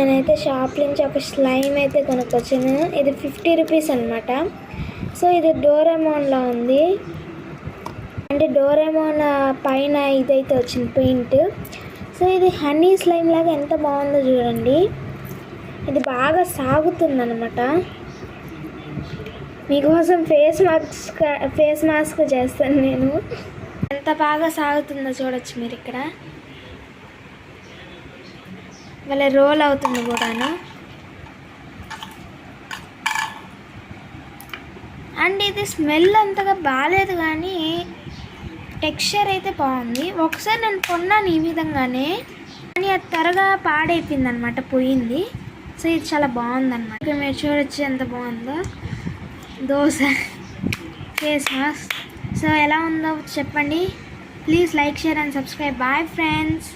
నేనైతే షాప్ నుంచి ఒక స్లైమ్ అయితే కొనుక్కొచ్చాను. ఇది 50 రూపీస్ అనమాట. సో ఇది డోరేమోన్లా ఉంది, అంటే డోరేమోన్ పైన ఇదైతే వచ్చింది పెయింట్. సో ఇది హనీ స్లైమ్ లాగా ఎంత బాగుందో చూడండి. ఇది బాగా సాగుతుందన్నమాట. మీకోసం ఫేస్ మాస్క్ చేస్తాను నేను. ఎంత బాగా సాగుతుందో చూడొచ్చు మీరు. ఇక్కడ వాళ్ళ రోల్ అవుతుంది కూడాను. అండ్ ఇది స్మెల్ అంతగా బాగాలేదు, కానీ టెక్స్చర్ అయితే బాగుంది. ఒకసారి నేను కొన్నాను ఈ విధంగానే, కానీ అది త్వరగా పాడైపోయింది అనమాట, పోయింది. సో ఇది చాలా బాగుందన్నమాట. మీరు చూడొచ్చు ఎంత బాగుందో దోశ ఫేస్ మాస్క్. సో ఎలా ఉందో చెప్పండి. Please like, share and subscribe. Bye friends.